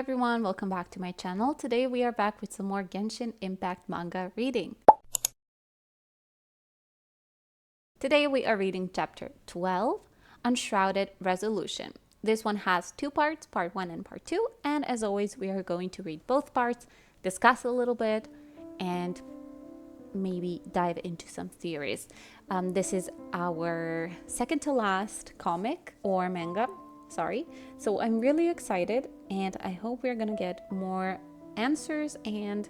everyone, welcome back to my channel. Today we are back with some more Genshin Impact manga reading. Today we are reading chapter 12, Unshrouded Resolution. This one has two parts, part 1 and part 2, and as always we are going to read both parts, discuss a little bit, and maybe dive into some theories. This is our second to last comic or manga. So I'm really excited and I hope we're gonna get more answers and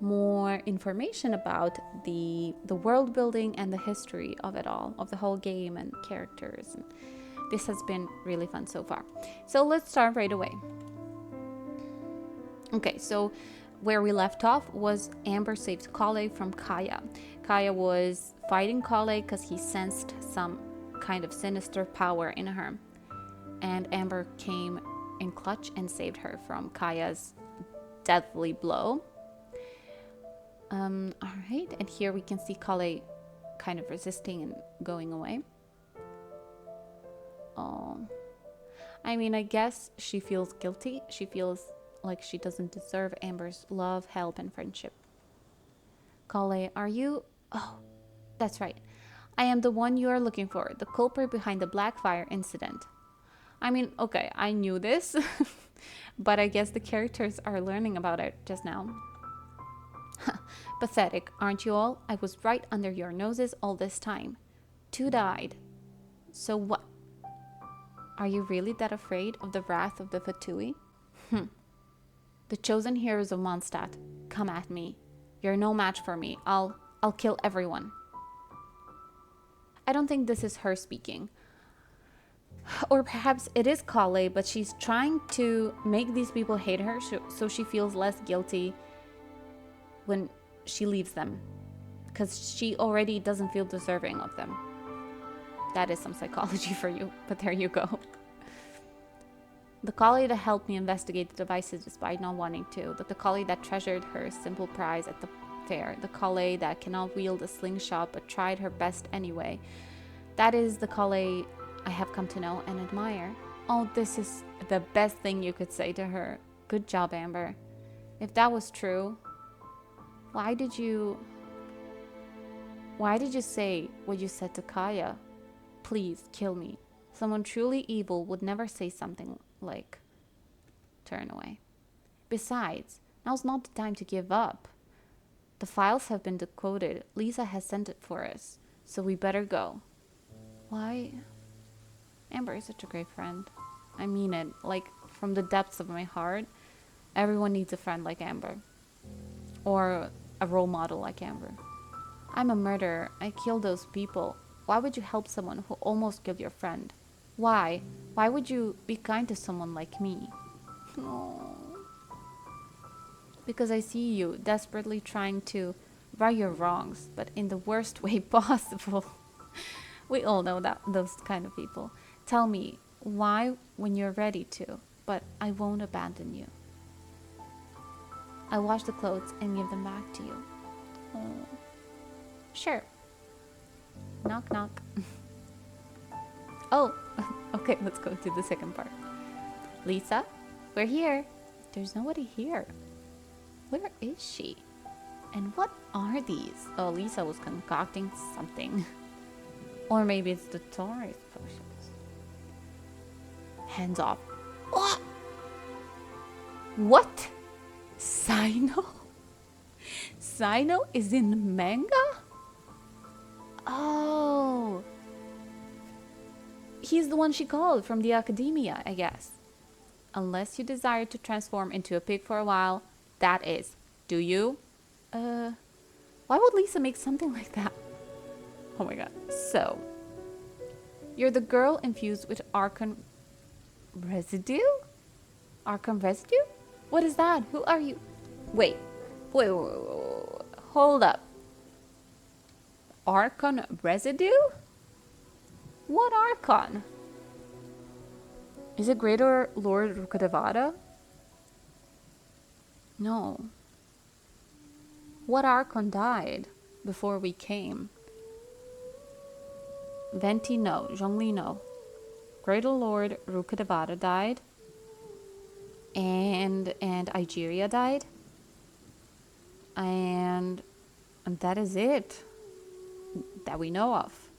more information about the world building and the history of it all, of the whole game and characters. And this has been really fun so far. So let's start right away. Okay, so where we left off was Amber saved Kale from Kaya. Kaya was fighting Kale because he sensed some kind of sinister power in her. And Amber came in clutch and saved her from Kaya's deadly blow. Alright, and here we can see Kale kind of resisting and going away. Oh, I mean, I guess she feels guilty. She feels like she doesn't deserve Amber's love, help, and friendship. Kale, are you... Oh, that's right. I am the one you are looking for, the culprit behind the Blackfire incident. I mean, okay, I knew this, but I guess the characters are learning about it just now. Pathetic, aren't you all? I was right under your noses all this time. 2 died. So what? Are you really that afraid of the wrath of the Fatui? The chosen heroes of MONDSTADT, come at me. You're no match for me. I'll kill everyone. I don't think this is her speaking. Or perhaps it is Kale, but she's trying to make these people hate her so she feels less guilty when she leaves them. Because she already doesn't feel deserving of them. That is some psychology for you, but there you go. The Kale that helped me investigate the devices despite not wanting to. The Kale that treasured her simple prize at the fair. The Kale that cannot wield a slingshot but tried her best anyway. That is the Kale I have come to know and admire. Oh, this is the best thing you could say to her. Good job, Amber. If that was true, why did you say what you said to Kaya? Please, kill me. Someone truly evil would never say something like, turn away. Besides, now's not the time to give up. The files have been decoded. Lisa has sent it for us, so we better go. Why? Amber is such a great friend. I mean it, like from the depths of my heart. Everyone needs a friend like Amber. Or a role model like Amber. I'm a murderer. I killed those people. Why would you help someone who almost killed your friend? Why? Why would you be kind to someone like me? Oh. Because I see you desperately trying to right your wrongs, but in the worst way possible. We all know that those kind of people. Tell me why when you're ready to, but I won't abandon you. I'll wash the clothes and give them back to you. Oh. Sure. Knock knock. Oh, okay, let's go to the second part. Lisa, we're here. There's nobody here. Where is she? And what are these? Oh, Lisa was concocting something. Or maybe it's the Taurus potions. Hands off. What? What? Cyno? Cyno is in manga? Oh. He's the one she called from the academia, I guess. Unless you desire to transform into a pig for a while, that is. Do you? Why would Lisa make something like that? Oh my god. So, you're the girl infused with Archon residue? Archon residue? What is that? Who are you? Wait. Hold up. Archon residue? What Archon? Is it Greater Lord Rukadevada? No. What Archon died before we came? Venti no, Zhongli no. Greater Lord Rukadevada died. and Igeria died. And that is it that we know of.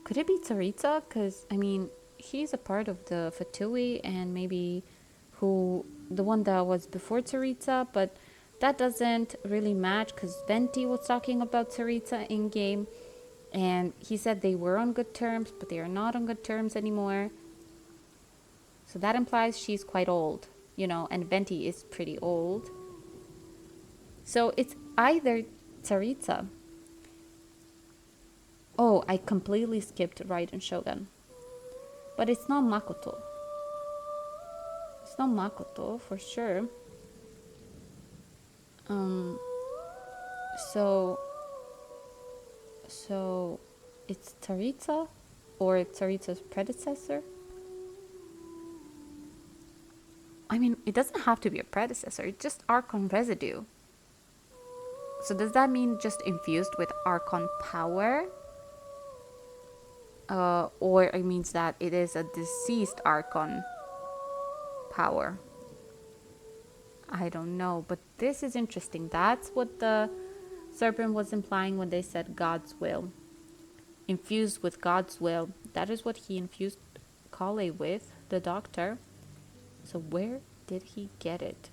Could it be Tsaritsa? Because, I mean, he's a part of the Fatui, and maybe the one that was before Tsaritsa, but that doesn't really match because Venti was talking about Tsaritsa in game, and he said they were on good terms, but they are not on good terms anymore. So that implies she's quite old, and Venti is pretty old. So it's either Tsaritsa. Oh, I completely skipped Raiden Shogun. But it's not Makoto. It's not Makoto for sure. So it's Tsaritsa or Tsaritsa's predecessor. I mean, it doesn't have to be a predecessor. It's just Archon residue. So does that mean just infused with Archon power? Or it means that it is a deceased Archon power. I don't know, but this is interesting. That's what the serpent was implying when they said God's will. Infused with God's will. That is what he infused Kale with, the doctor. So where did he get it?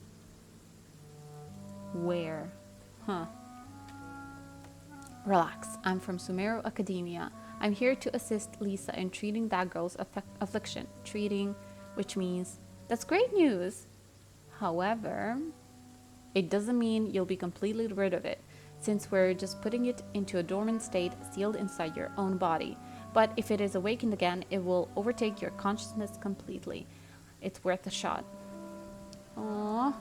Where? Relax. I'm from Sumero Academia. I'm here to assist Lisa in treating that girl's affliction. Treating, which means that's great news. However, it doesn't mean you'll be completely rid of it, since we're just putting it into a dormant state sealed inside your own body. But if it is awakened again, it will overtake your consciousness completely. It's worth a shot. Aww.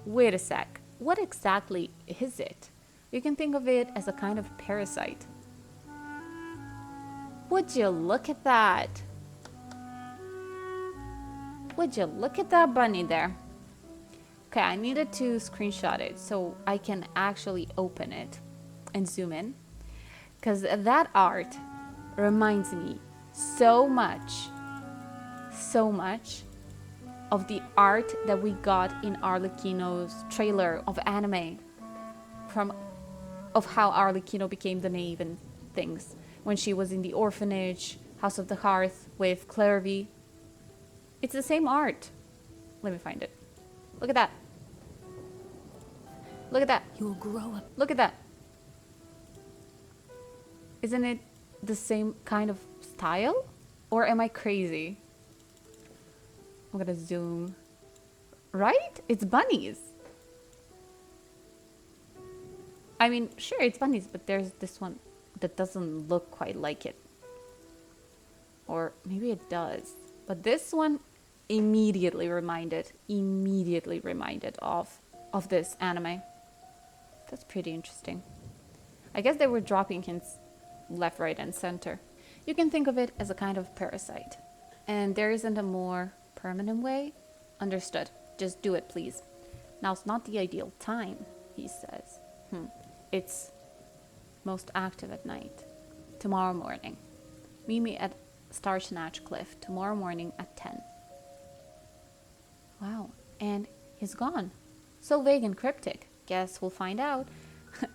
Wait a sec. What exactly is it? You can think of it as a kind of parasite. Would you look at that? Would you look at that bunny there? Okay, I needed to screenshot it so I can actually open it and zoom in. Because that art reminds me so much of the art that we got in Arlecchino's trailer of anime. Of how Arlecchino became the knave and things. When she was in the orphanage, House of the Hearth with Clervy. It's the same art. Let me find it. Look at that. Look at that. You will grow up. Look at that. Isn't it the same kind of style? Or am I crazy? I'm gonna zoom. Right? It's bunnies. I mean, sure, it's bunnies, but there's this one that doesn't look quite like it. Or maybe it does. But this one immediately reminded of this anime. That's pretty interesting. I guess they were dropping hints left, right, and center. You can think of it as a kind of parasite. And there isn't a more permanent way. Understood. Just do it, please. Now's not the ideal time, he says. It's most active at night. Tomorrow morning. Meet me at Star Snatch Cliff tomorrow morning at 10. Wow. And he's gone. So vague and cryptic. Guess we'll find out.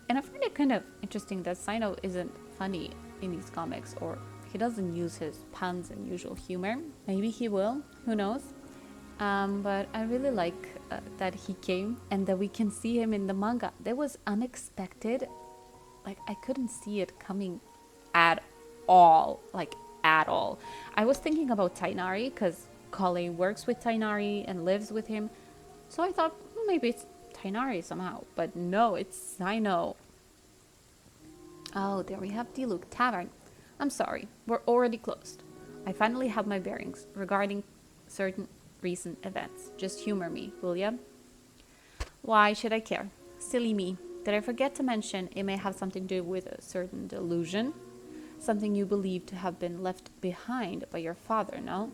And I find it kind of interesting that Cyno isn't funny in these comics, or he doesn't use his puns and usual humor. Maybe he will. Who knows? But I really like that he came and that we can see him in the manga. That was unexpected. Like, I couldn't see it coming at all. Like, at all. I was thinking about Tainari because Kale works with Tainari and lives with him. So I thought, maybe it's Tainari somehow. But no, it's Cyno. Oh, there we have Diluc Tavern. I'm sorry, we're already closed. I finally have my bearings regarding certain recent events. Just humor me, will ya? Why should I care? Silly me. Did I forget to mention it may have something to do with a certain delusion? Something you believe to have been left behind by your father, no?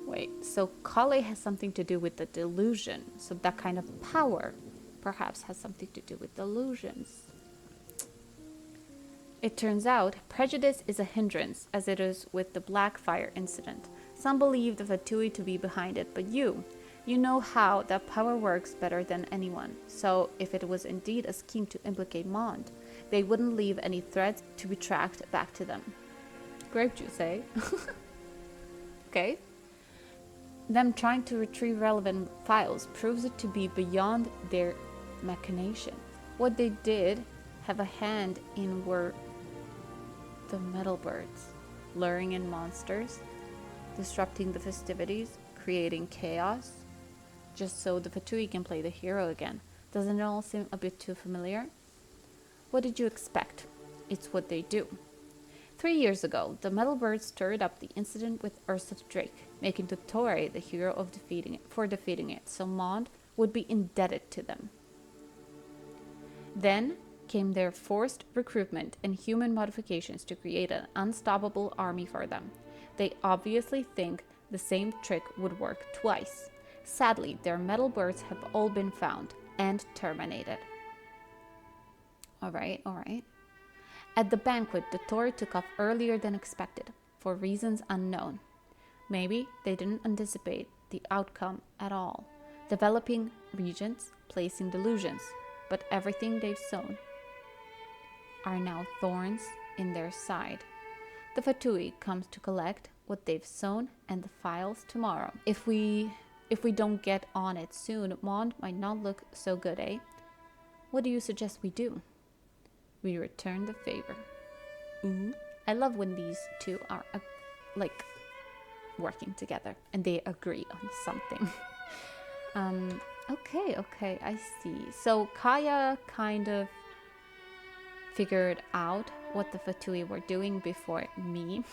Wait, so Kale has something to do with the delusion. So that kind of power perhaps has something to do with delusions. It turns out prejudice is a hindrance, as it is with the Blackfire incident. Some believe the Fatui to be behind it, but you know how that power works better than anyone. So if it was indeed a scheme to implicate Mond, they wouldn't leave any threads to be tracked back to them. Grape juice, eh? Okay. Them trying to retrieve relevant files proves it to be beyond their machination. What they did have a hand in were the metal birds, luring in monsters, disrupting the festivities, creating chaos, just so the Fatui can play the hero again. Doesn't it all seem a bit too familiar? What did you expect? It's what they do. 3 years ago, the metal birds stirred up the incident with Ursa Drake, making Dottore the hero of defeating it, so Mond would be indebted to them. Then came their forced recruitment and human modifications to create an unstoppable army for them. They obviously think the same trick would work twice. Sadly, their metal birds have all been found and terminated. All right. At the banquet, the Dottore took off earlier than expected, for reasons unknown. Maybe they didn't anticipate the outcome at all, developing regents, placing delusions, but everything they've sown are now thorns in their side. The Fatui comes to collect what they've sown and the files tomorrow. If we don't get on it soon, Mond might not look so good, eh? What do you suggest we do? We return the favor. Ooh. I love when these two are working together and they agree on something. Okay, I see. So Kaya kind of figured out what the Fatui were doing before me.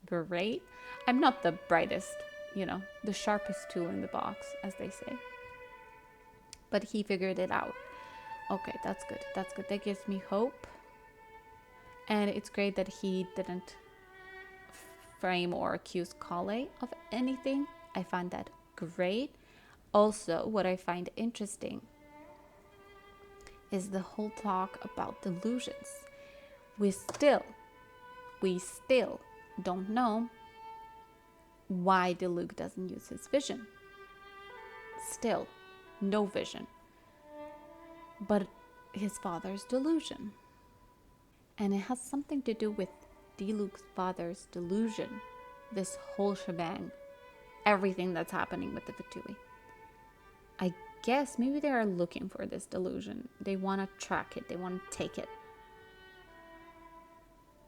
Great. I'm not the brightest, the sharpest tool in the box, as they say. But he figured it out. Okay, that's good. That gives me hope. And it's great that he didn't frame or accuse Kale of anything. I find that great. Also, what I find interesting is the whole talk about delusions. We still don't know why Diluc doesn't use his vision. Still, no vision. But his father's delusion. And it has something to do with Diluc's father's delusion. This whole shebang. Everything that's happening with the Fatui. I guess maybe they are looking for this delusion. They want to track it. They want to take it.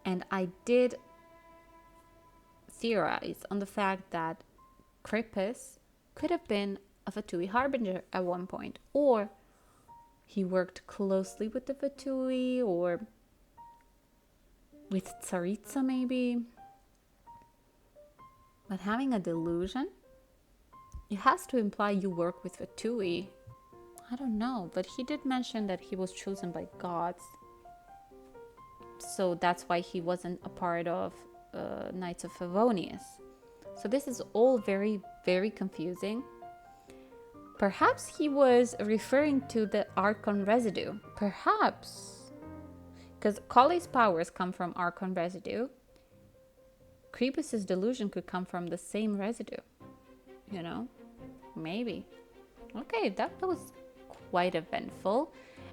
And I did theorize on the fact that Crippus could have been a Fatui harbinger at one point. Or he worked closely with the Fatui, or with Tsaritsa maybe. But having a delusion, it has to imply you work with Fatui. I don't know, but he did mention that he was chosen by gods. So that's why he wasn't a part of Knights of Favonius. So this is all very, very confusing. Perhaps he was referring to the Archon residue. Perhaps. Because Kale's powers come from Archon residue. Crippus's delusion could come from the same residue. Maybe. Okay, that was quite eventful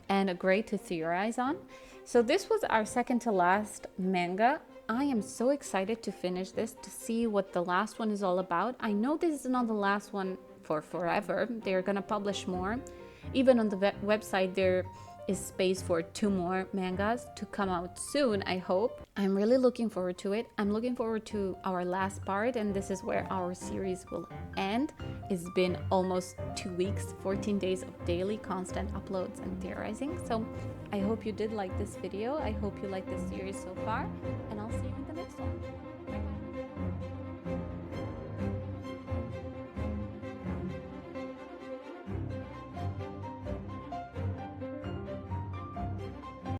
and great to theorize on. So this was our second to last manga. I am so excited to finish this, to see what the last one is all about. I know this is not the last one for forever. They're gonna publish more. Even on the website there is space for 2 more mangas to come out soon, I hope. I'm really looking forward to it. I'm looking forward to our last part, and this is where our series will end. It's been almost 2 weeks, 14 days of daily constant uploads and theorizing. So I hope you did like this video. I hope you like this series so far, and I'll see you in the next one.